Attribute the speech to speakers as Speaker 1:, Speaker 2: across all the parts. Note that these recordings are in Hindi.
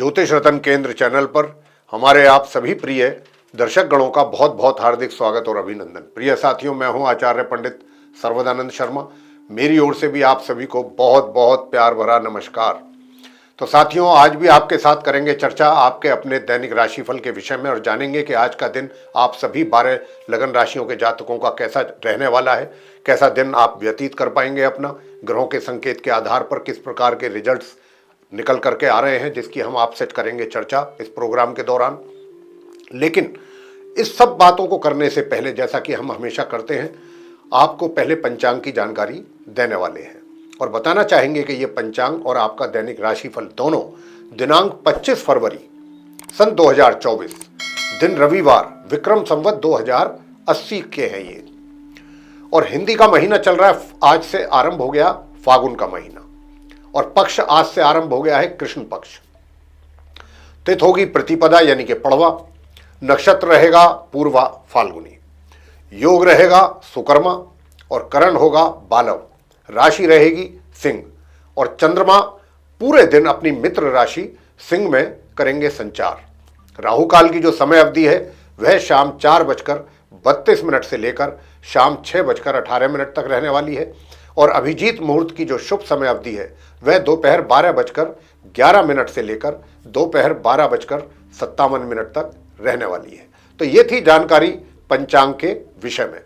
Speaker 1: ज्योतिष रतन केंद्र चैनल पर हमारे आप सभी प्रिय दर्शक गणों का बहुत बहुत हार्दिक स्वागत और अभिनंदन। प्रिय साथियों, मैं हूं आचार्य पंडित सर्वदानंद शर्मा। मेरी ओर से भी आप सभी को बहुत बहुत प्यार भरा नमस्कार। तो साथियों, आज भी आपके साथ करेंगे चर्चा आपके अपने दैनिक राशिफल के विषय में और जानेंगे कि आज का दिन आप सभी 12 लगन राशियों के जातकों का कैसा रहने वाला है, कैसा दिन आप व्यतीत कर पाएंगे अपना। ग्रहों के संकेत के आधार पर किस प्रकार के रिजल्ट्स निकल करके आ रहे हैं, जिसकी हम आपसे करेंगे चर्चा इस प्रोग्राम के दौरान। लेकिन इस सब बातों को करने से पहले, जैसा कि हम हमेशा करते हैं, आपको पहले पंचांग की जानकारी देने वाले हैं और बताना चाहेंगे कि ये पंचांग और आपका दैनिक राशिफल दोनों दिनांक 25 फरवरी सन 2024 दिन रविवार विक्रम संवत 2080 के हैं ये। और हिंदी का महीना चल रहा है, आज से आरंभ हो गया फागुन का महीना और पक्ष आज से आरंभ हो गया है कृष्ण पक्ष। तिथि होगी प्रतिपदा यानी कि पड़वा, नक्षत्र रहेगा पूर्वा फाल्गुनी, योग रहेगा सुकर्मा और करण होगा बालव, राशि रहेगी सिंह और चंद्रमा पूरे दिन अपनी मित्र राशि सिंह में करेंगे संचार। राहु काल की जो समय अवधि है वह शाम 4:32 से लेकर शाम 6:18 तक रहने वाली है और अभिजीत मुहूर्त की जो शुभ समय अवधि है वह दोपहर 12:11 से लेकर दोपहर 12:57 तक रहने वाली है। तो ये थी जानकारी पंचांग के विषय में।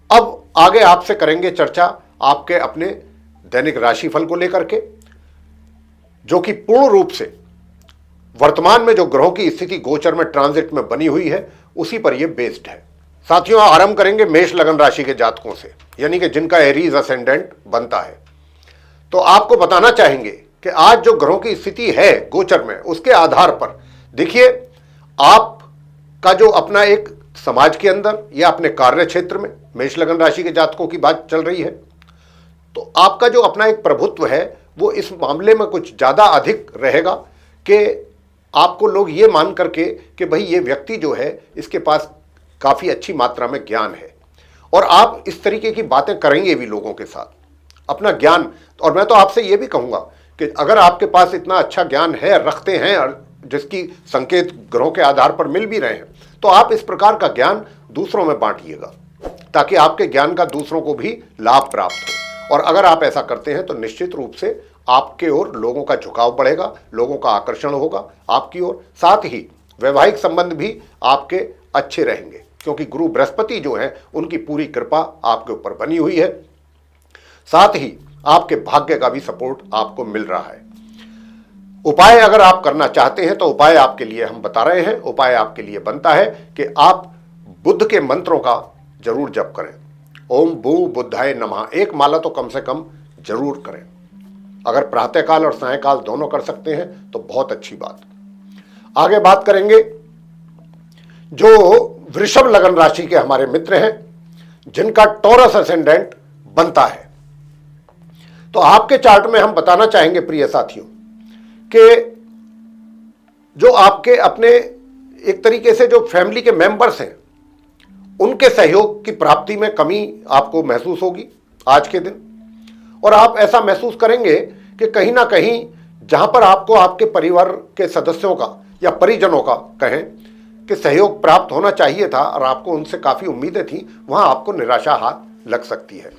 Speaker 1: अब आगे आपसे करेंगे चर्चा आपके अपने दैनिक राशिफल को लेकर के, जो कि पूर्ण रूप से वर्तमान में जो ग्रहों की स्थिति गोचर में ट्रांजिट में बनी हुई है उसी पर यह बेस्ड है। साथियों, आरंभ करेंगे मेष लगन राशि के जातकों से, यानी कि जिनका एरीज असेंडेंट बनता है। तो आपको बताना चाहेंगे कि आज जो ग्रहों की स्थिति है गोचर में उसके आधार पर देखिए, आपका जो अपना एक समाज के अंदर या अपने कार्य क्षेत्र में, मेष लगन राशि के जातकों की बात चल रही है, तो आपका जो अपना एक प्रभुत्व है वो इस मामले में कुछ ज़्यादा अधिक रहेगा कि आपको लोग ये मान करके कि भाई ये व्यक्ति जो है इसके पास काफ़ी अच्छी मात्रा में ज्ञान है और आप इस तरीके की बातें करेंगे भी लोगों के साथ अपना ज्ञान। और मैं तो आपसे ये भी कहूँगा कि अगर आपके पास इतना अच्छा ज्ञान है, रखते हैं और जिसकी संकेत ग्रहों के आधार पर मिल भी रहे हैं, तो आप इस प्रकार का ज्ञान दूसरों में बांटिएगा ताकि आपके ज्ञान का दूसरों को भी लाभ प्राप्त हो। और अगर आप ऐसा करते हैं तो निश्चित रूप से आपके ओर लोगों का झुकाव बढ़ेगा, लोगों का आकर्षण होगा आपकी ओर। साथ ही वैवाहिक संबंध भी आपके अच्छे रहेंगे क्योंकि गुरु बृहस्पति जो हैं उनकी पूरी कृपा आपके ऊपर बनी हुई है। साथ ही आपके भाग्य का भी सपोर्ट आपको मिल रहा है। उपाय अगर आप करना चाहते हैं तो उपाय आपके लिए हम बता रहे हैं। उपाय आपके लिए बनता है कि आप बुद्ध के मंत्रों का जरूर जप करें। ओम भू बुद्धाय नमः एक माला तो कम से कम जरूर करें। अगर प्रातःकाल और सायंकाल दोनों कर सकते हैं तो बहुत अच्छी बात। आगे बात करेंगे जो वृषभ लगन राशि के हमारे मित्र हैं जिनका टॉरस असेंडेंट बनता है। तो आपके चार्ट में हम बताना चाहेंगे प्रिय साथियों कि जो आपके अपने एक तरीके से जो फैमिली के मेंबर्स हैं उनके सहयोग की प्राप्ति में कमी आपको महसूस होगी आज के दिन। और आप ऐसा महसूस करेंगे कि कहीं ना कहीं जहां पर आपको आपके परिवार के सदस्यों का या परिजनों का कहें कि सहयोग प्राप्त होना चाहिए था और आपको उनसे काफ़ी उम्मीदें थी, वहां आपको निराशा हाथ लग सकती है।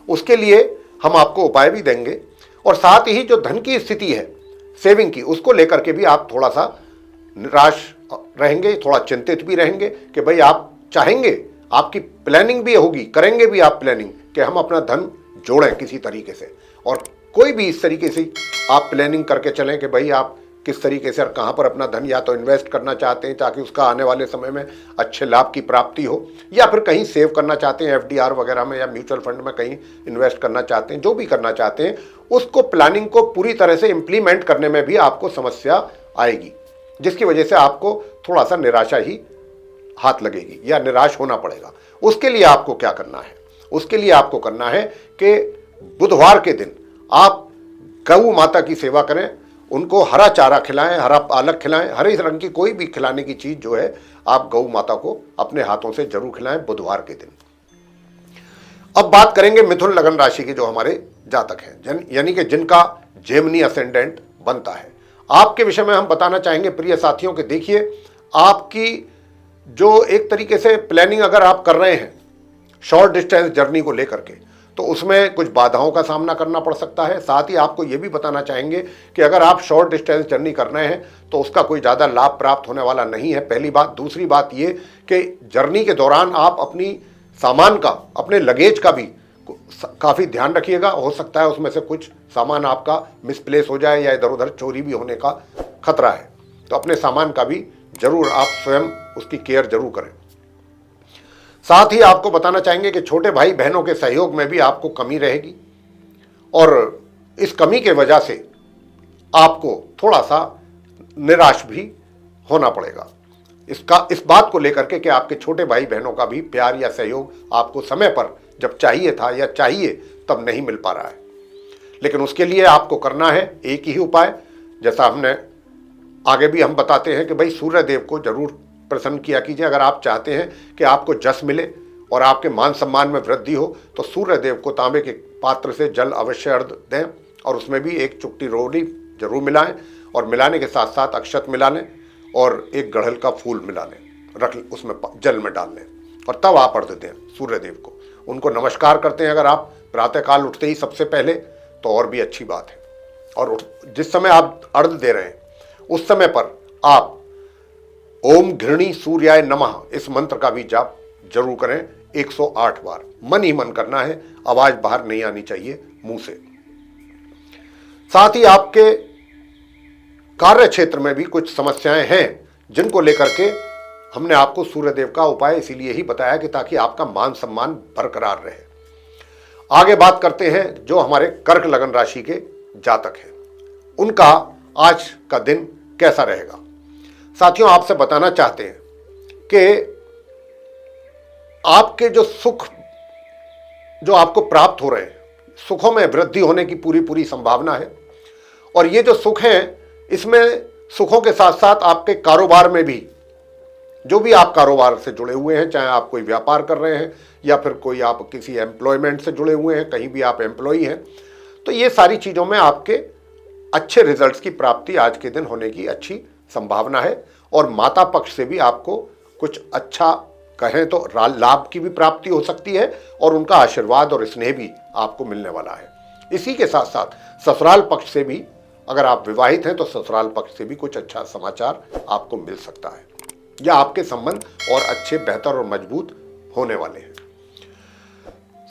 Speaker 1: उसके लिए हम आपको उपाय भी देंगे और साथ ही जो धन की स्थिति है सेविंग की, उसको लेकर के भी आप थोड़ा सा निराश रहेंगे, थोड़ा चिंतित भी रहेंगे कि भाई आप चाहेंगे, आपकी प्लानिंग भी होगी, करेंगे भी आप प्लानिंग कि हम अपना धन जोड़ें किसी तरीके से। और कोई भी इस तरीके से आप प्लानिंग करके चलें कि भाई आप किस तरीके से और कहाँ पर अपना धन या तो इन्वेस्ट करना चाहते हैं ताकि उसका आने वाले समय में अच्छे लाभ की प्राप्ति हो, या फिर कहीं सेव करना चाहते हैं एफडीआर वगैरह में या म्यूचुअल फंड में कहीं इन्वेस्ट करना चाहते हैं। जो भी करना चाहते हैं उसको प्लानिंग को पूरी तरह से इम्प्लीमेंट करने में भी आपको समस्या आएगी, जिसकी वजह से आपको थोड़ा सा निराशा ही हाथ लगेगी या निराश होना पड़ेगा। उसके लिए आपको क्या करना है? उसके लिए आपको करना है कि बुधवार के दिन आप गौ माता की सेवा करें, उनको हरा चारा खिलाएं, हरा पालक खिलाएं, हरे रंग की कोई भी खिलाने की चीज जो है आप गौ माता को अपने हाथों से जरूर खिलाएं बुधवार के दिन। अब बात करेंगे मिथुन लगन राशि के जो हमारे जातक हैं, यानी कि जिनका जेमिनी असेंडेंट बनता है। आपके विषय में हम बताना चाहेंगे प्रिय साथियों कि देखिए, आपकी जो एक तरीके से प्लानिंग अगर आप कर रहे हैं शॉर्ट डिस्टेंस जर्नी को लेकर के, तो उसमें कुछ बाधाओं का सामना करना पड़ सकता है। साथ ही आपको ये भी बताना चाहेंगे कि अगर आप शॉर्ट डिस्टेंस जर्नी कर रहे हैं तो उसका कोई ज़्यादा लाभ प्राप्त होने वाला नहीं है, पहली बात। दूसरी बात ये कि जर्नी के दौरान आप अपनी सामान का, अपने लगेज का भी काफ़ी ध्यान रखिएगा। हो सकता है उसमें से कुछ सामान आपका मिसप्लेस हो जाए या इधर उधर चोरी भी होने का खतरा है, तो अपने सामान का भी जरूर आप स्वयं उसकी केयर जरूर करें। साथ ही आपको बताना चाहेंगे कि छोटे भाई बहनों के सहयोग में भी आपको कमी रहेगी और इस कमी के वजह से आपको थोड़ा सा निराश भी होना पड़ेगा। इस बात को लेकर के कि आपके छोटे भाई बहनों का भी प्यार या सहयोग आपको समय पर जब चाहिए था या चाहिए तब नहीं मिल पा रहा है। लेकिन उसके लिए आपको करना है एक ही उपाय, जैसा हमने आगे भी हम बताते हैं कि भाई सूर्य देव को जरूर प्रसन्न किया कीजिए। अगर आप चाहते हैं कि आपको जस मिले और आपके मान सम्मान में वृद्धि हो तो सूर्य देव को तांबे के पात्र से जल अवश्य अर्घ दें और उसमें भी एक चुटकी रोली जरूर मिलाएं और मिलाने के साथ साथ अक्षत मिला लें और एक गड़हल का फूल मिला लें, रख उसमें जल में डाल लें और तब आप अर्घ दें सूर्य देव को। उनको नमस्कार करते हैं अगर आप प्रातःकाल उठते ही सबसे पहले, तो और भी अच्छी बात है। और जिस समय आप अर्घ दे रहे हैं उस समय पर आप ओम घृणी सूर्याय नमः इस मंत्र का भी जाप जरूर करें 108 बार। मन ही मन करना है, आवाज बाहर नहीं आनी चाहिए मुंह से। साथ ही आपके कार्य क्षेत्र में भी कुछ समस्याएं हैं जिनको लेकर के हमने आपको सूर्यदेव का उपाय इसीलिए ही बताया कि ताकि आपका मान सम्मान बरकरार रहे। आगे बात करते हैं जो हमारे कर्क लगन राशि के जातक हैं, उनका आज का दिन कैसा रहेगा। साथियों, आपसे बताना चाहते हैं कि आपके जो सुख जो आपको प्राप्त हो रहे हैं, सुखों में वृद्धि होने की पूरी संभावना है। और ये जो सुख हैं, इसमें सुखों के साथ साथ आपके कारोबार में भी, जो भी आप कारोबार से जुड़े हुए हैं, चाहे आप कोई व्यापार कर रहे हैं या फिर कोई आप किसी एम्प्लॉयमेंट से जुड़े हुए हैं, कहीं भी आप एम्प्लॉई हैं, तो ये सारी चीज़ों में आपके अच्छे रिजल्ट्स की प्राप्ति आज के दिन होने की अच्छी संभावना है। और माता पक्ष से भी आपको कुछ अच्छा कहें तो लाभ की भी प्राप्ति हो सकती है और उनका आशीर्वाद और स्नेह भी आपको मिलने वाला है। इसी के साथ साथ ससुराल पक्ष से भी, अगर आप विवाहित हैं तो ससुराल पक्ष से भी कुछ अच्छा समाचार आपको मिल सकता है या आपके संबंध और अच्छे, बेहतर और मजबूत होने वाले हैं।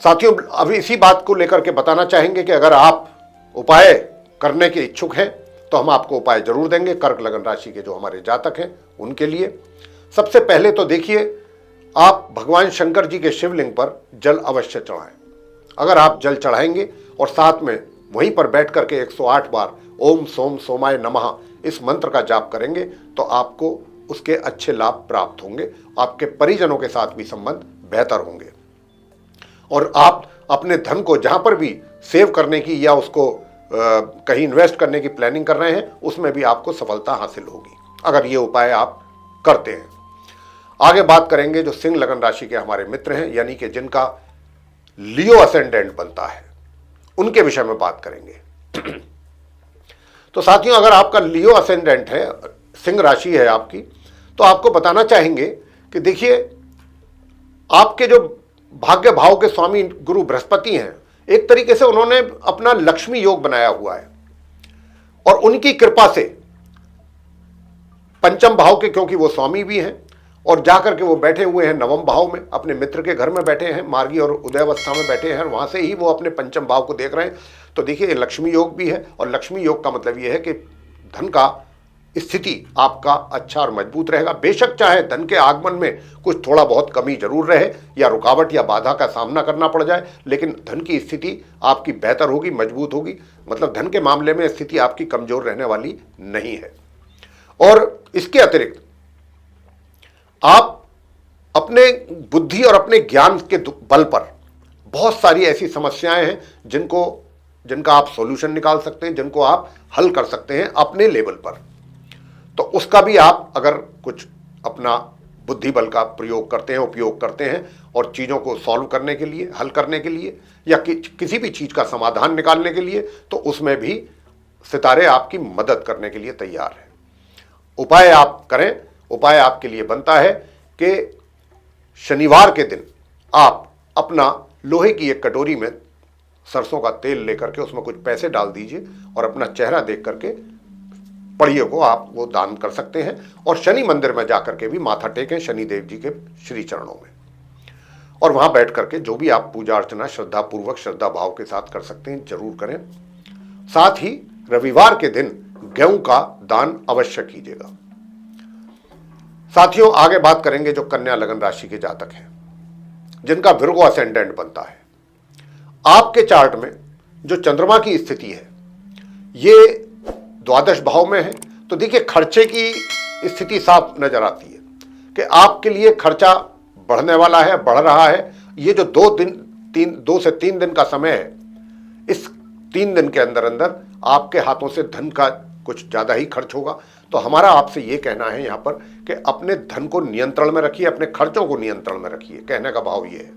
Speaker 1: साथियों, अब इसी बात को लेकर के बताना चाहेंगे कि अगर आप उपाय करने के इच्छुक हैं तो हम आपको उपाय जरूर देंगे कर्क लगन राशि के जो हमारे जातक हैं उनके लिए। सबसे पहले तो देखिए, आप भगवान शंकर जी के शिवलिंग पर जल अवश्य चढ़ाएं। अगर आप जल चढ़ाएंगे और साथ में वहीं पर बैठ करके 108 बार ओम सोम सोमाय नमः इस मंत्र का जाप करेंगे तो आपको उसके अच्छे लाभ प्राप्त होंगे। आपके परिजनों के साथ भी संबंध बेहतर होंगे और आप अपने धन को जहां पर भी सेव करने की या उसको कहीं इन्वेस्ट करने की प्लानिंग कर रहे हैं उसमें भी आपको सफलता हासिल होगी अगर ये उपाय आप करते हैं। आगे बात करेंगे जो सिंह लगन राशि के हमारे मित्र हैं, यानी कि जिनका लियो असेंडेंट बनता है, उनके विषय में बात करेंगे। तो साथियों, अगर आपका लियो असेंडेंट है, सिंह राशि है आपकी, तो आपको बताना चाहेंगे कि देखिए, आपके जो भाग्य भाव के स्वामी गुरु बृहस्पति हैं, एक तरीके से उन्होंने अपना लक्ष्मी योग बनाया हुआ है और उनकी कृपा से पंचम भाव के, क्योंकि वो स्वामी भी हैं और जाकर के वो बैठे हुए हैं नवम भाव में, अपने मित्र के घर में बैठे हैं, मार्गी और उदयावस्था में बैठे हैं, वहां से ही वो अपने पंचम भाव को देख रहे हैं। तो देखिए, लक्ष्मी योग भी है और लक्ष्मी योग का मतलब ये है कि धन का स्थिति आपका अच्छा और मजबूत रहेगा। बेशक चाहे धन के आगमन में कुछ थोड़ा बहुत कमी जरूर रहे या रुकावट या बाधा का सामना करना पड़ जाए, लेकिन धन की स्थिति आपकी बेहतर होगी, मजबूत होगी। मतलब धन के मामले में स्थिति आपकी कमजोर रहने वाली नहीं है। और इसके अतिरिक्त आप अपने बुद्धि और अपने ज्ञान के बल पर बहुत सारी ऐसी समस्याएं हैं जिनका आप सॉल्यूशन निकाल सकते हैं, जिनको आप हल कर सकते हैं अपने लेवल पर। तो उसका भी आप अगर कुछ अपना बुद्धि बल का प्रयोग करते हैं, उपयोग करते हैं और चीज़ों को सॉल्व करने के लिए, हल करने के लिए या किसी भी चीज़ का समाधान निकालने के लिए, तो उसमें भी सितारे आपकी मदद करने के लिए तैयार हैं। उपाय आप करें। उपाय आपके लिए बनता है कि शनिवार के दिन आप अपना लोहे की एक कटोरी में सरसों का तेल लेकर के उसमें कुछ पैसे डाल दीजिए और अपना चेहरा देख करके पढ़िए को आप वो दान कर सकते हैं। और शनि मंदिर में जाकर के भी माथा टेकें शनिदेव जी के श्री चरणों में, और वहां बैठ करके जो भी आप पूजा अर्चना श्रद्धा पूर्वक श्रद्धा भाव के साथ कर सकते हैं जरूर करें। साथ ही रविवार के दिन गेहूं का दान अवश्य कीजिएगा। साथियों, आगे बात करेंगे जो कन्या लगन राशि के जातक हैं जिनका विर्गो असेंडेंट बनता है। आपके चार्ट में जो चंद्रमा की स्थिति है ये द्वादश भाव में है, तो देखिए खर्चे की स्थिति साफ नजर आती है कि आपके लिए खर्चा बढ़ने वाला है, बढ़ रहा है। ये जो 2 से 3 दिन का समय है, इस 3 दिन के अंदर अंदर आपके हाथों से धन का कुछ ज्यादा ही खर्च होगा। तो हमारा आपसे ये कहना है यहाँ पर कि अपने धन को नियंत्रण में रखिए, अपने खर्चों को नियंत्रण में रखिए। कहने का भाव ये है,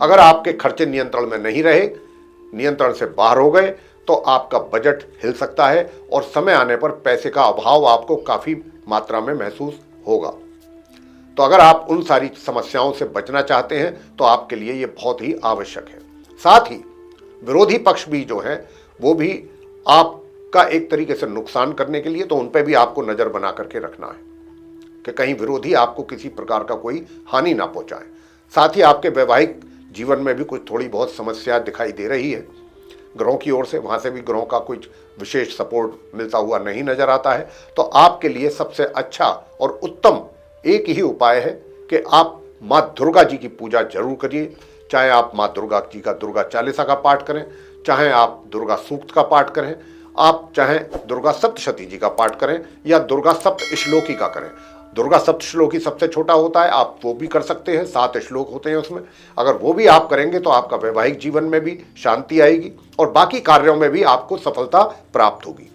Speaker 1: अगर आपके खर्चे नियंत्रण में नहीं रहे, नियंत्रण से बाहर हो गए, तो आपका बजट हिल सकता है और समय आने पर पैसे का अभाव आपको काफी मात्रा में महसूस होगा। तो अगर आप उन सारी समस्याओं से बचना चाहते हैं तो आपके लिए ये बहुत ही आवश्यक है। साथ ही विरोधी पक्ष भी जो है वो भी आपका एक तरीके से नुकसान करने के लिए, तो उन पर भी आपको नजर बना करके रखना है कि कहीं विरोधी आपको किसी प्रकार का कोई हानि ना पहुंचाए। साथ ही आपके वैवाहिक जीवन में भी कुछ थोड़ी बहुत समस्या दिखाई दे रही है ग्रहों की ओर से, वहां से भी ग्रहों का कुछ विशेष सपोर्ट मिलता हुआ नहीं नजर आता है। तो आपके लिए सबसे अच्छा और उत्तम एक ही उपाय है कि आप माँ दुर्गा जी की पूजा जरूर करिए। चाहे आप माँ दुर्गा जी का दुर्गा चालीसा का पाठ करें, चाहे आप दुर्गा सूक्त का पाठ करें, आप चाहे दुर्गा सप्तशती जी का पाठ करें या दुर्गा सप्त श्लोकी का करें। दुर्गा सप्त श्लोकी सबसे छोटा होता है, आप वो भी कर सकते हैं, 7 श्लोक होते हैं उसमें। अगर वो भी आप करेंगे तो आपका वैवाहिक जीवन में भी शांति आएगी और बाकी कार्यों में भी आपको सफलता प्राप्त होगी।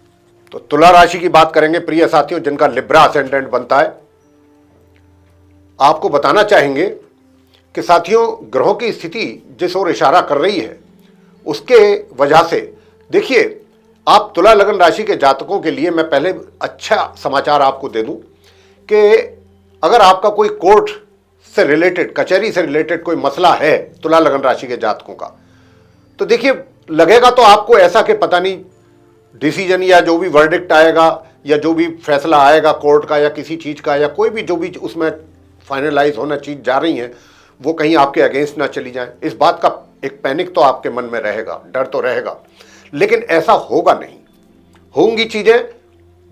Speaker 1: तो तुला राशि की बात करेंगे प्रिय साथियों, जिनका लिब्रा असेंडेंट बनता है। आपको बताना चाहेंगे कि साथियों, ग्रहों की स्थिति जिस ओर इशारा कर रही है उसके वजह से देखिए, आप तुला लगन राशि के जातकों के लिए मैं पहले अच्छा समाचार आपको दे दूं कि अगर आपका कोई कोर्ट से रिलेटेड, कचहरी से रिलेटेड कोई मसला है तुला लगन राशि के जातकों का, तो देखिए लगेगा तो आपको ऐसा कि पता नहीं डिसीजन या जो भी वर्डिक्ट आएगा या जो भी फैसला आएगा कोर्ट का या किसी चीज का या कोई भी जो भी उसमें फाइनलाइज होना चीज जा रही है वो कहीं आपके अगेंस्ट ना चली जाए। इस बात का एक पैनिक तो आपके मन में रहेगा, डर तो रहेगा, लेकिन ऐसा होगा नहीं। होंगी चीजें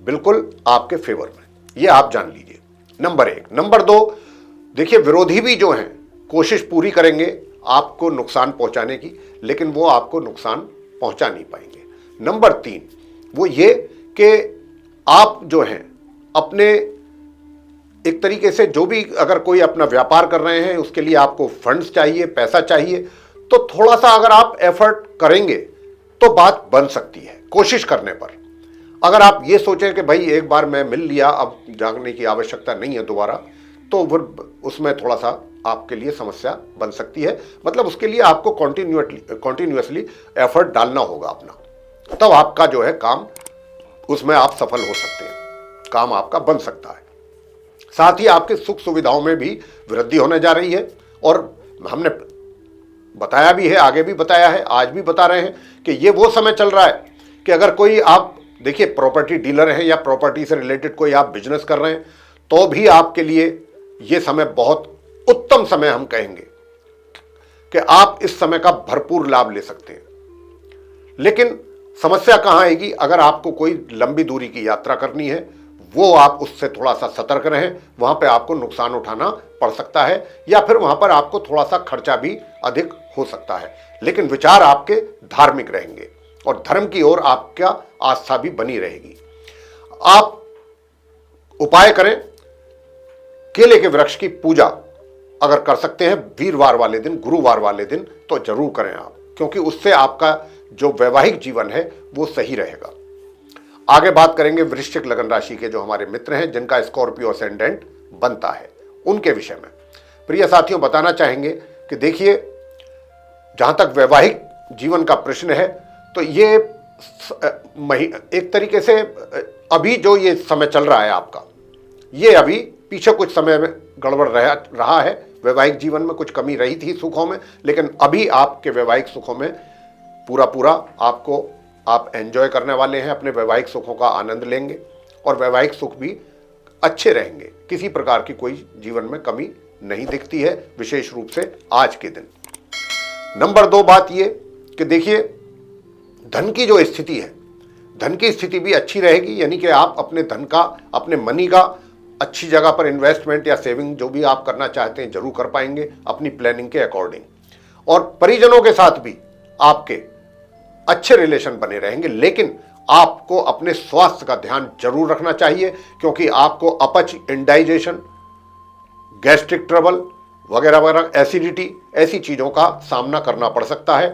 Speaker 1: बिल्कुल आपके फेवर में, ये आप जान लीजिए। नंबर 1। नंबर 2, देखिए विरोधी भी जो हैं कोशिश पूरी करेंगे आपको नुकसान पहुंचाने की, लेकिन वो आपको नुकसान पहुंचा नहीं पाएंगे। नंबर 3 वो ये कि आप जो हैं अपने एक तरीके से जो भी अगर कोई अपना व्यापार कर रहे हैं उसके लिए आपको फंड्स चाहिए, पैसा चाहिए, तो थोड़ा सा अगर आप एफर्ट करेंगे तो बात बन सकती है कोशिश करने पर। अगर आप ये सोचें कि भाई एक बार मैं मिल लिया, अब जागने की आवश्यकता नहीं है दोबारा, तो फिर उसमें थोड़ा सा आपके लिए समस्या बन सकती है। मतलब उसके लिए आपको कॉन्टिन्यूअसली एफर्ट डालना होगा अपना, तब आपका जो है काम उसमें आप सफल हो सकते हैं, काम आपका बन सकता है। साथ ही आपके सुख सुविधाओं में भी वृद्धि होने जा रही है, और हमने बताया भी है, आगे भी बताया है, आज भी बता रहे हैं कि ये वो समय चल रहा है कि अगर कोई आप देखिए प्रॉपर्टी डीलर हैं या प्रॉपर्टी से रिलेटेड कोई आप बिजनेस कर रहे हैं तो भी आपके लिए ये समय बहुत उत्तम समय हम कहेंगे कि आप इस समय का भरपूर लाभ ले सकते हैं। लेकिन समस्या कहां आएगी, अगर आपको कोई लंबी दूरी की यात्रा करनी है वो आप उससे थोड़ा सा सतर्क रहें, वहां पे आपको नुकसान उठाना पड़ सकता है या फिर वहां पर आपको थोड़ा सा खर्चा भी अधिक हो सकता है। लेकिन विचार आपके धार्मिक रहेंगे और धर्म की ओर आपका आस्था भी बनी रहेगी। आप उपाय करें, केले के वृक्ष की पूजा अगर कर सकते हैं वीरवार वाले दिन, गुरुवार वाले दिन, तो जरूर करें आप, क्योंकि उससे आपका जो वैवाहिक जीवन है वो सही रहेगा। आगे बात करेंगे वृश्चिक लगन राशि के जो हमारे मित्र हैं जिनका स्कॉर्पियो असेंडेंट बनता है, उनके विषय में प्रिय साथियों बताना चाहेंगे कि देखिए, जहां तक वैवाहिक जीवन का प्रश्न है तो ये एक तरीके से अभी जो ये समय चल रहा है आपका, ये अभी पीछे कुछ समय में गड़बड़ रहा है, वैवाहिक जीवन में कुछ कमी रही थी सुखों में, लेकिन अभी आपके वैवाहिक सुखों में पूरा आप एंजॉय करने वाले हैं, अपने वैवाहिक सुखों का आनंद लेंगे और वैवाहिक सुख भी अच्छे रहेंगे। किसी प्रकार की कोई जीवन में कमी नहीं दिखती है, विशेष रूप से आज के दिन। नंबर 2 बात ये कि देखिए, धन की जो स्थिति है, धन की स्थिति भी अच्छी रहेगी, यानी कि आप अपने धन का, अपने मनी का अच्छी जगह पर इन्वेस्टमेंट या सेविंग जो भी आप करना चाहते हैं जरूर कर पाएंगे अपनी प्लानिंग के अकॉर्डिंग। और परिजनों के साथ भी आपके अच्छे रिलेशन बने रहेंगे, लेकिन आपको अपने स्वास्थ्य का ध्यान जरूर रखना चाहिए, क्योंकि आपको अपच, इंडाइजेशन, गैस्ट्रिक ट्रबल वगैरह वगैरह, एसिडिटी, ऐसी चीज़ों का सामना करना पड़ सकता है।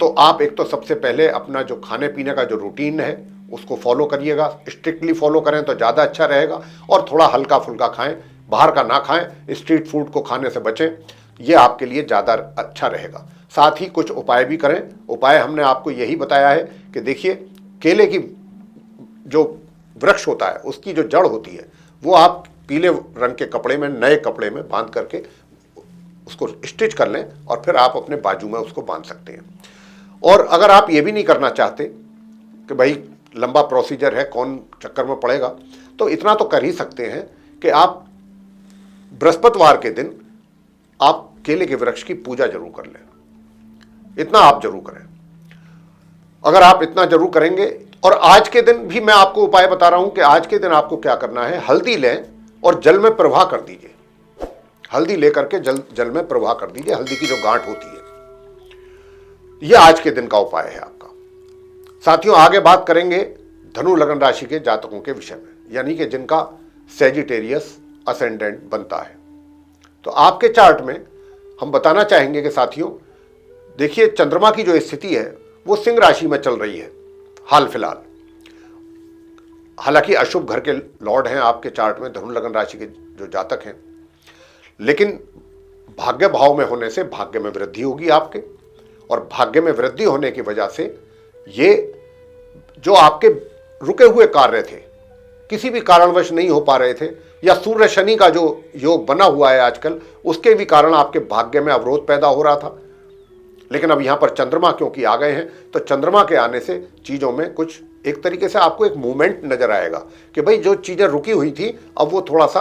Speaker 1: तो आप एक तो सबसे पहले अपना जो खाने पीने का जो रूटीन है उसको फॉलो करिएगा, स्ट्रिक्टली फॉलो करें तो ज़्यादा अच्छा रहेगा, और थोड़ा हल्का फुल्का खाएं, बाहर का ना खाएं, स्ट्रीट फूड को खाने से बचें, ये आपके लिए ज़्यादा अच्छा रहेगा। साथ ही कुछ उपाय भी करें। उपाय हमने आपको यही बताया है कि देखिए, केले की जो वृक्ष होता है उसकी जो जड़ होती है वो आप पीले रंग के कपड़े में, नए कपड़े में बांध करके उसको स्टिच कर लें और फिर आप अपने बाजू में उसको बांध सकते हैं। और अगर आप ये भी नहीं करना चाहते कि भाई लंबा प्रोसीजर है, कौन चक्कर में पड़ेगा, तो इतना तो कर ही सकते हैं कि आप बृहस्पतिवार के दिन आप केले के वृक्ष की पूजा जरूर कर लें। इतना आप जरूर करें। अगर आप इतना जरूर करेंगे, और आज के दिन भी मैं आपको उपाय बता रहा हूं कि आज के दिन आपको क्या करना है, हल्दी लें और जल में प्रवाह कर दीजिए। हल्दी लेकर के जल में प्रवाह कर दीजिए, हल्दी की जो गांठ होती है। यह आज के दिन का उपाय है आपका। साथियों, आगे बात करेंगे धनु लगन राशि के जातकों के विषय में, यानी कि जिनका सेजिटेरियस असेंडेंट बनता है। तो आपके चार्ट में हम बताना चाहेंगे कि साथियों, देखिए, चंद्रमा की जो स्थिति है वो सिंह राशि में चल रही है हाल फिलहाल। हालांकि अशुभ घर के लॉर्ड हैं आपके चार्ट में धनु लगन राशि के जो जातक हैं, लेकिन भाग्य भाव में होने से भाग्य में वृद्धि होगी आपके, और भाग्य में वृद्धि होने की वजह से ये जो आपके रुके हुए कार्य थे, किसी भी कारणवश नहीं हो पा रहे थे, या सूर्य शनि का जो योग बना हुआ है आजकल, उसके भी कारण आपके भाग्य में अवरोध पैदा हो रहा था। लेकिन अब यहां पर चंद्रमा क्योंकि आ गए हैं, तो चंद्रमा के आने से चीजों में कुछ एक तरीके से आपको एक मूवमेंट नजर आएगा कि भाई जो चीजें रुकी हुई थी अब वो थोड़ा सा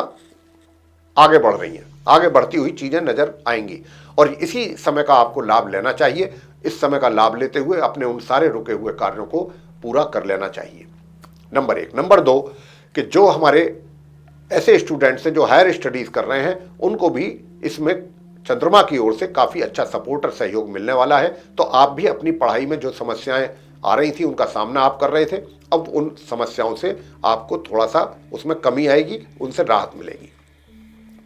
Speaker 1: आगे बढ़ रही हैं, आगे बढ़ती हुई चीजें नजर आएंगी, और इसी समय का आपको लाभ लेना चाहिए। इस समय का लाभ लेते हुए अपने उन सारे रुके हुए कार्यों को पूरा कर लेना चाहिए। नंबर 1। नंबर 2 कि जो हमारे ऐसे स्टूडेंट्स हैं जो हायर स्टडीज कर रहे हैं, उनको भी इसमें चंद्रमा की ओर से काफी अच्छा सपोर्ट और सहयोग मिलने वाला है। तो आप भी अपनी पढ़ाई में जो समस्याएं आ रही थी उनका सामना आप कर रहे थे, अब उन समस्याओं से आपको थोड़ा सा उसमें कमी आएगी, उनसे राहत मिलेगी।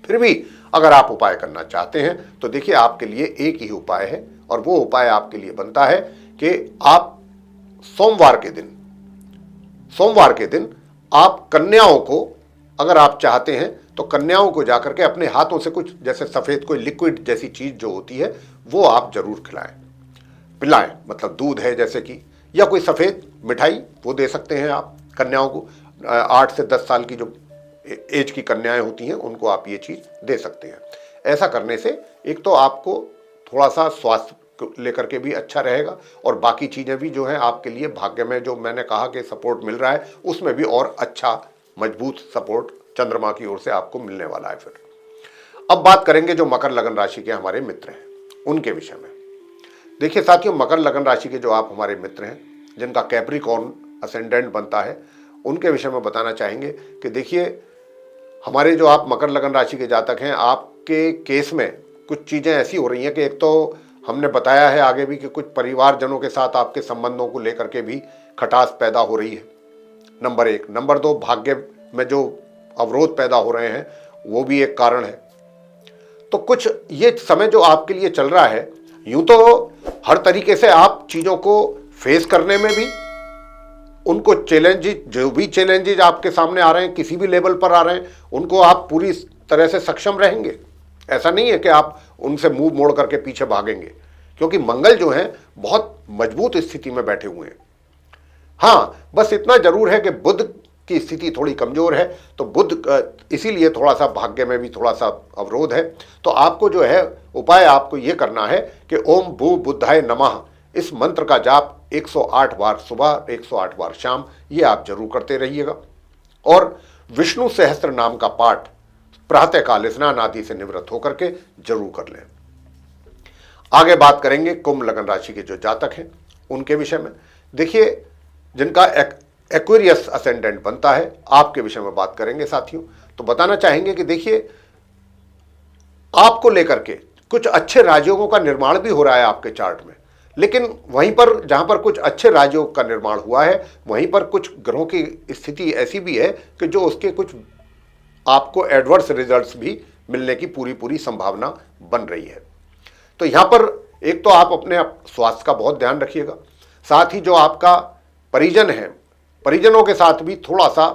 Speaker 1: फिर भी अगर आप उपाय करना चाहते हैं तो देखिए, आपके लिए एक ही उपाय है, और वो उपाय आपके लिए बनता है कि आप सोमवार के दिन आप कन्याओं को, अगर आप चाहते हैं तो कन्याओं को जाकर के अपने हाथों से कुछ जैसे सफेद कोई लिक्विड जैसी चीज जो होती है वो आप जरूर पिलाएं, मतलब दूध है जैसे कि, या कोई सफेद मिठाई वो दे सकते हैं आप कन्याओं को। 8 से 10 साल की जो एज की कन्याएं होती हैं उनको आप ये चीज दे सकते हैं। ऐसा करने से एक तो आपको थोड़ा सा स्वास्थ्य लेकर के भी अच्छा रहेगा, और बाकी चीजें भी जो है आपके लिए भाग्य में जो मैंने कहा कि सपोर्ट मिल रहा है उसमें भी और अच्छा मजबूत सपोर्ट चंद्रमा की ओर से आपको मिलने वाला है। फिर अब बात करेंगे जो मकर लगन राशि के हमारे मित्र हैं उनके विषय में। देखिए साथियों, मकर लगन राशि के जो आप हमारे मित्र हैं जिनका कैप्रिकॉर्न असेंडेंट बनता है, उनके विषय में बताना चाहेंगे कि देखिए, हमारे जो आप मकर लगन राशि के जातक हैं, आपके केस में कुछ चीज़ें ऐसी हो रही हैं कि एक तो हमने बताया है आगे भी कि कुछ परिवारजनों के साथ आपके संबंधों को लेकर के भी खटास पैदा हो रही है, नंबर 1। नंबर 2, भाग्य में जो अवरोध पैदा हो रहे हैं वो भी एक कारण है। तो कुछ ये समय जो आपके लिए चल रहा है, यूं तो हर तरीके से आप चीज़ों को फेस करने में भी, उनको चैलेंजेस, जो भी चैलेंजेस आपके सामने आ रहे हैं, किसी भी लेवल पर आ रहे हैं, उनको आप पूरी तरह से सक्षम रहेंगे। ऐसा नहीं है कि आप उनसे मुंह मोड़ करके पीछे भागेंगे, क्योंकि मंगल जो है बहुत मजबूत स्थिति में बैठे हुए हैं। हाँ, बस इतना जरूर है कि बुध की स्थिति थोड़ी कमजोर है, तो बुध इसीलिए थोड़ा सा भाग्य में भी थोड़ा सा अवरोध है। तो आपको जो है उपाय आपको ये करना है कि ओम भू बुद्धाय नमः इस मंत्र का जाप 108 बार सुबह, 108 बार शाम, ये आप जरूर करते रहिएगा। और विष्णु सहस्त्र नाम का पाठ प्रातःकाल स्नान आदि से निवृत्त होकर के जरूर कर लें। आगे बात करेंगे कुंभ लगन राशि के जो जातक हैं उनके विषय में। देखिए, जिनका एक्वेरियस असेंडेंट बनता है, आपके विषय में बात करेंगे साथियों। तो बताना चाहेंगे कि देखिए, आपको लेकर के कुछ अच्छे राजयोगों का निर्माण भी हो रहा है आपके चार्ट में, लेकिन वहीं पर जहां पर कुछ अच्छे राजयोग का निर्माण हुआ है, वहीं पर कुछ ग्रहों की स्थिति ऐसी भी है कि जो उसके कुछ आपको एडवर्स रिजल्ट्स भी मिलने की पूरी पूरी संभावना बन रही है। तो यहां पर एक तो आप अपने स्वास्थ्य का बहुत ध्यान रखिएगा, साथ ही जो आपका परिजन है, परिजनों के साथ भी थोड़ा सा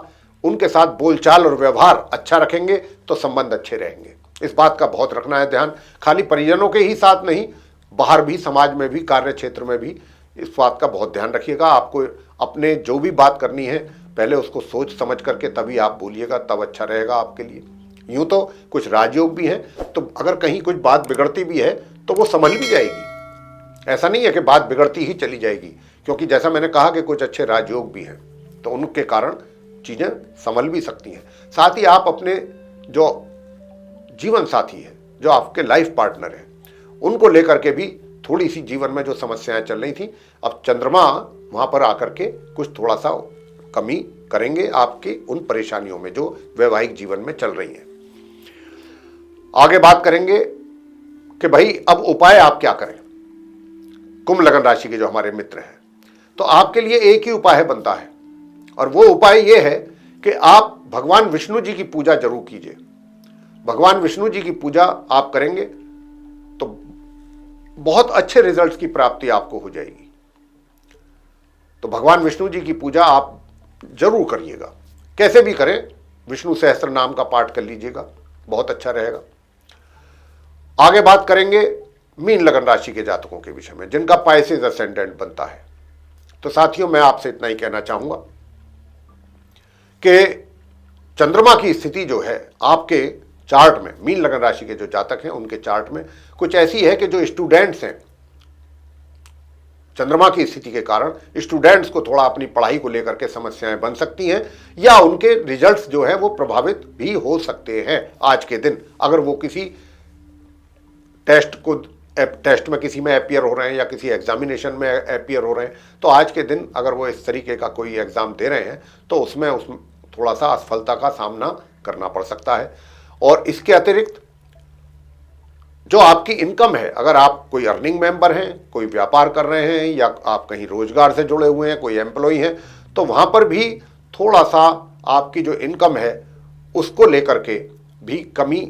Speaker 1: उनके साथ बोलचाल और व्यवहार अच्छा रखेंगे तो संबंध अच्छे रहेंगे। इस बात का बहुत रखना है ध्यान, खाली परिजनों के ही साथ नहीं, बाहर भी, समाज में भी, कार्य क्षेत्र में भी इस बात का बहुत ध्यान रखिएगा। आपको अपने जो भी बात करनी है पहले उसको सोच समझ करके तभी आप बोलिएगा, तब अच्छा रहेगा आपके लिए। यूं तो कुछ राजयोग भी हैं, तो अगर कहीं कुछ बात बिगड़ती भी है तो वो संभल भी जाएगी। ऐसा नहीं है कि बात बिगड़ती ही चली जाएगी, क्योंकि जैसा मैंने कहा कि कुछ अच्छे राजयोग भी हैं, तो उनके कारण चीजें संभल भी सकती हैं। साथ ही आप अपने जो जीवन साथी है, जो आपके लाइफ पार्टनर है, उनको लेकर के भी थोड़ी सी जीवन में जो समस्याएं चल रही थी, अब चंद्रमा वहां पर आकर के कुछ थोड़ा सा कमी करेंगे आपकी उन परेशानियों में जो वैवाहिक जीवन में चल रही हैं। आगे बात करेंगे कि भाई अब उपाय आप क्या करें। कुंभ लगन राशि के जो हमारे मित्र हैं, तो आपके लिए एक ही उपाय बनता है, और वो उपाय ये है कि आप भगवान विष्णु जी की पूजा जरूर कीजिए। भगवान विष्णु जी की पूजा आप करेंगे तो बहुत अच्छे रिजल्ट्स की प्राप्ति आपको हो जाएगी। तो भगवान विष्णु जी की पूजा आप जरूर करिएगा, कैसे भी करें, विष्णु सहस्त्र नाम का पाठ कर लीजिएगा, बहुत अच्छा रहेगा। आगे बात करेंगे मीन लगन राशि के जातकों के विषय में, जिनका पाइसेस असेंडेंट बनता है। तो साथियों, मैं आपसे इतना ही कहना चाहूंगा कि चंद्रमा की स्थिति जो है आपके चार्ट में, मीन लगन राशि के जो जातक हैं उनके चार्ट में कुछ ऐसी है कि जो स्टूडेंट्स हैं, चंद्रमा की स्थिति के कारण स्टूडेंट्स को थोड़ा अपनी पढ़ाई को लेकर के समस्याएं बन सकती हैं, या उनके रिजल्ट्स जो है वो प्रभावित भी हो सकते हैं आज के दिन। अगर वो किसी टेस्ट में किसी में अपीयर हो रहे हैं या किसी एग्जामिनेशन में अपीयर हो रहे हैं, तो आज के दिन अगर वो इस तरीके का कोई एग्जाम दे रहे हैं तो उसमें थोड़ा सा असफलता का सामना करना पड़ सकता है। और इसके अतिरिक्त जो आपकी इनकम है, अगर आप कोई अर्निंग मेंबर हैं, कोई व्यापार कर रहे हैं, या आप कहीं रोजगार से जुड़े हुए हैं, कोई एम्प्लॉय हैं, तो वहां पर भी थोड़ा सा आपकी जो इनकम है उसको लेकर के भी कमी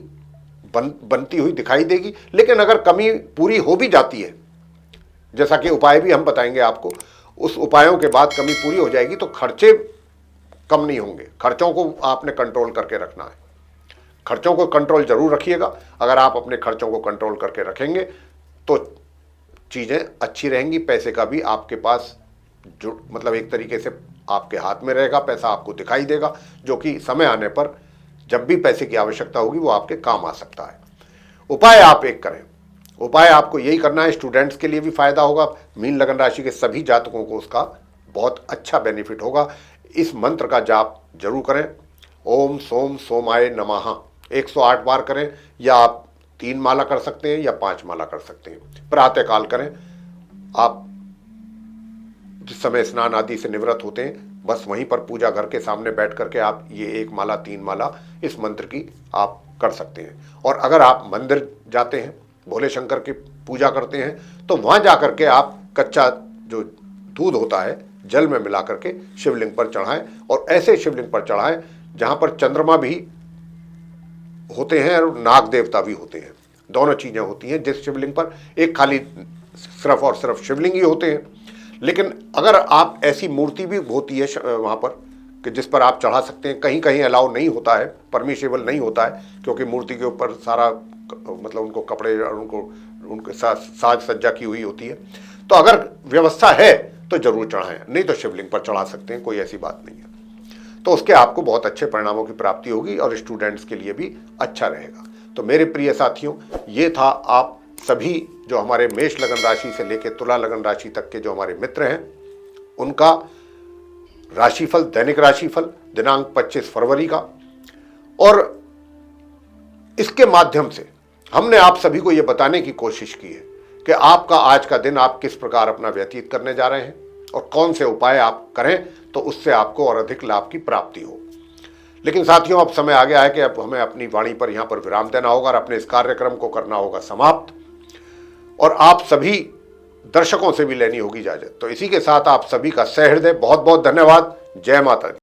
Speaker 1: बनती हुई दिखाई देगी। लेकिन अगर कमी पूरी हो भी जाती है, जैसा कि उपाय भी हम बताएंगे आपको, उस उपायों के बाद कमी पूरी हो जाएगी तो खर्चे कम नहीं होंगे। खर्चों को आपने कंट्रोल करके रखना है, खर्चों को कंट्रोल जरूर रखिएगा। अगर आप अपने खर्चों को कंट्रोल करके रखेंगे तो चीज़ें अच्छी रहेंगी। पैसे का भी आपके पास जो मतलब एक तरीके से आपके हाथ में रहेगा, पैसा आपको दिखाई देगा, जो कि समय आने पर जब भी पैसे की आवश्यकता होगी वो आपके काम आ सकता है। उपाय आप एक करें, उपाय आपको यही करना है, स्टूडेंट्स के लिए भी फायदा होगा, मीन लगन राशि के सभी जातकों को उसका बहुत अच्छा बेनिफिट होगा। इस मंत्र का जाप जरूर करें, ओम सोम सोमाय नमः 108 बार करें, या आप 3 माला कर सकते हैं या 5 माला कर सकते हैं। प्रातःकाल करें, आप जिस समय स्नान आदि से निवृत्त होते हैं बस वहीं पर पूजा घर के सामने बैठ करके आप ये 1 माला 3 माला इस मंत्र की आप कर सकते हैं। और अगर आप मंदिर जाते हैं, भोले शंकर की पूजा करते हैं, तो वहां जाकर के आप कच्चा जो दूध होता है जल में मिला करके शिवलिंग पर चढ़ाएं, और ऐसे शिवलिंग पर चढ़ाएं जहां पर चंद्रमा भी होते हैं और नाग देवता भी होते हैं, दोनों चीजें होती हैं। जिस शिवलिंग पर एक खाली सिर्फ और सिर्फ शिवलिंग ही होते हैं, लेकिन अगर आप ऐसी मूर्ति भी होती है वहां पर कि जिस पर आप चढ़ा सकते हैं, कहीं कहीं अलाउ नहीं होता है, परमिशेबल नहीं होता है, क्योंकि मूर्ति के ऊपर सारा मतलब उनको कपड़े और उनके साथ साज सज्जा की हुई होती है। तो अगर व्यवस्था है तो जरूर चढ़ाएं, नहीं तो शिवलिंग पर चढ़ा सकते हैं, कोई ऐसी बात नहीं है। तो उसके आपको बहुत अच्छे परिणामों की प्राप्ति होगी और स्टूडेंट्स के लिए भी अच्छा रहेगा। तो मेरे प्रिय साथियों, ये था आप सभी जो हमारे मेष लगन राशि से लेकर तुला लगन राशि तक के जो हमारे मित्र हैं उनका राशिफल, दैनिक राशिफल दिनांक 25 फरवरी का। और इसके माध्यम से हमने आप सभी को यह बताने की कोशिश की है कि आपका आज का दिन आप किस प्रकार अपना व्यतीत करने जा रहे हैं और कौन से उपाय आप करें तो उससे आपको और अधिक लाभ की प्राप्ति हो। लेकिन साथियों, अब समय आ गया है कि अब हमें अपनी वाणी पर यहां पर विराम देना होगा और अपने इस कार्यक्रम को करना होगा समाप्त, और आप सभी दर्शकों से भी लेनी होगी इजाजत। तो इसी के साथ आप सभी का सहृदय बहुत बहुत धन्यवाद। जय माता दी।